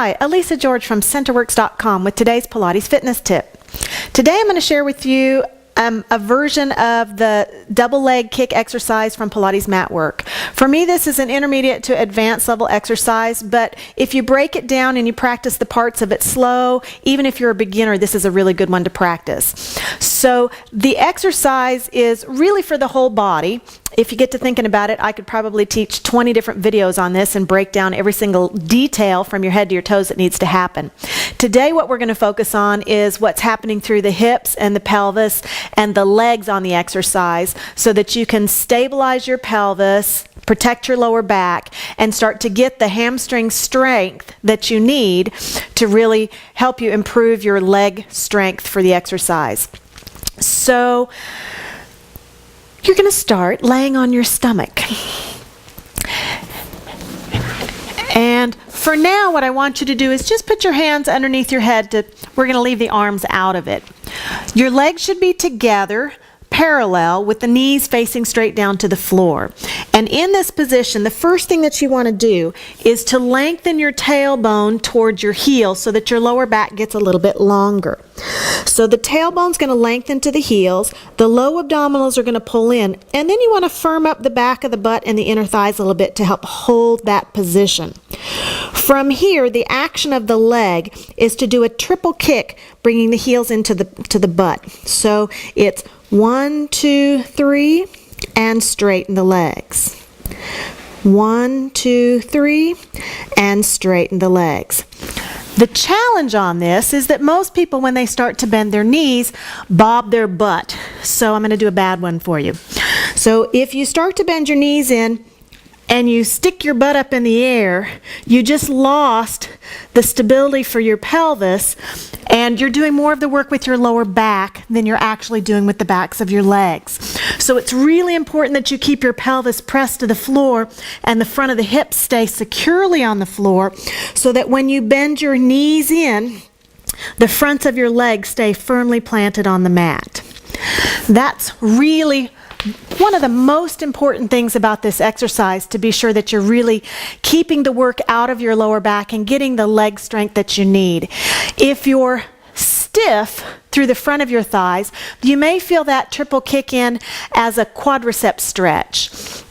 Hi, Elisa George from Centerworks.com with today's Pilates fitness tip. Today I'm going to share with you a version of the double leg kick exercise from Pilates Matwork. For me, this is an intermediate to advanced level exercise, but if you break it down and you practice the parts of it slow, even if you're a beginner, this is a really good one to practice. So the exercise is really for the whole body. If you get to thinking about it, I could probably teach 20 different videos on this and break down every single detail from your head to your toes that needs to happen. Today what we're going to focus on is what's happening through the hips and the pelvis and the legs on the exercise so that you can stabilize your pelvis, protect your lower back, and start to get the hamstring strength that you need to really help you improve your leg strength for the exercise. So you're going to start laying on your stomach. And for now, what I want you to do is just put your hands underneath your head. We're going to leave the arms out of it. Your legs should be together, parallel, with the knees facing straight down to the floor. And in this position, the first thing that you want to do is to lengthen your tailbone towards your heel so that your lower back gets a little bit longer. So the tailbone's going to lengthen to the heels, the low abdominals are going to pull in, and then you want to firm up the back of the butt and the inner thighs a little bit to help hold that position. From here, the action of the leg is to do a triple kick, bringing the heels into the butt. So it's 1, 2, 3, and straighten the legs. 1, 2, 3, and straighten the legs. The challenge on this is that most people, when they start to bend their knees, bob their butt. So I'm going to do a bad one for you. So if you start to bend your knees in and you stick your butt up in the air, you just lost the stability for your pelvis, and you're doing more of the work with your lower back than you're actually doing with the backs of your legs. So it's really important that you keep your pelvis pressed to the floor and the front of the hips stay securely on the floor so that when you bend your knees in, the fronts of your legs stay firmly planted on the mat. That's really one of the most important things about this exercise, to be sure that you're really keeping the work out of your lower back and getting the leg strength that you need. If you're stiff through the front of your thighs, you may feel that triple kick in as a quadricep stretch.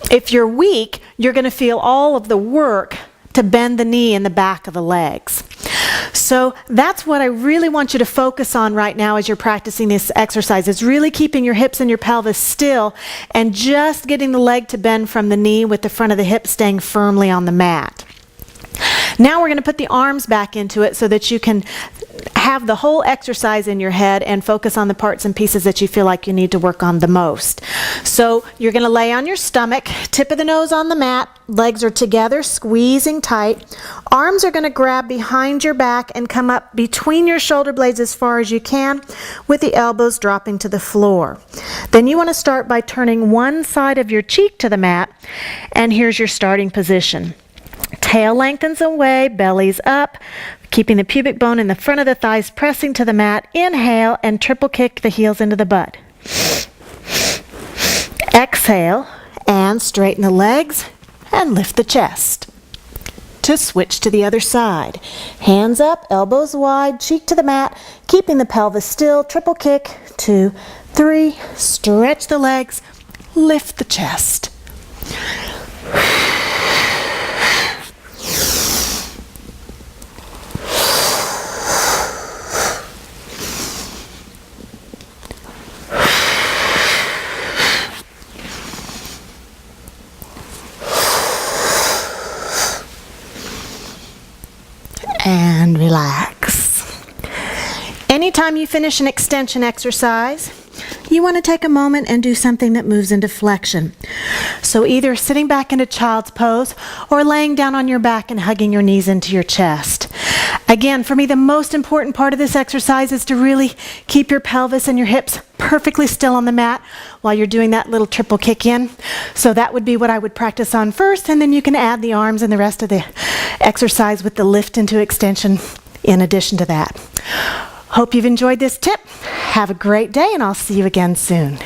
If you're weak, you're going to feel all of the work to bend the knee in the back of the legs. So that's what I really want you to focus on right now as you're practicing this exercise, is really keeping your hips and your pelvis still and just getting the leg to bend from the knee with the front of the hip staying firmly on the mat. Now we're going to put the arms back into it so that you can have the whole exercise in your head and focus on the parts and pieces that you feel like you need to work on the most. So you're going to lay on your stomach, tip of the nose on the mat, legs are together, squeezing tight. Arms are going to grab behind your back and come up between your shoulder blades as far as you can, with the elbows dropping to the floor. Then you want to start by turning one side of your cheek to the mat, and here's your starting position. Tail lengthens away, belly's up, keeping the pubic bone in the front of the thighs pressing to the mat. Inhale and triple kick the heels into the butt. Exhale and straighten the legs and lift the chest. To switch to the other side. Hands up, elbows wide, cheek to the mat, keeping the pelvis still. Triple kick, 2, 3, stretch the legs, lift the chest. And relax. Anytime you finish an extension exercise, you want to take a moment and do something that moves into flexion. So either sitting back into child's pose or laying down on your back and hugging your knees into your chest. Again, for me, the most important part of this exercise is to really keep your pelvis and your hips perfectly still on the mat while you're doing that little triple kick in. So that would be what I would practice on first, and then you can add the arms and the rest of the exercise with the lift into extension in addition to that. Hope you've enjoyed this tip. Have a great day, and I'll see you again soon.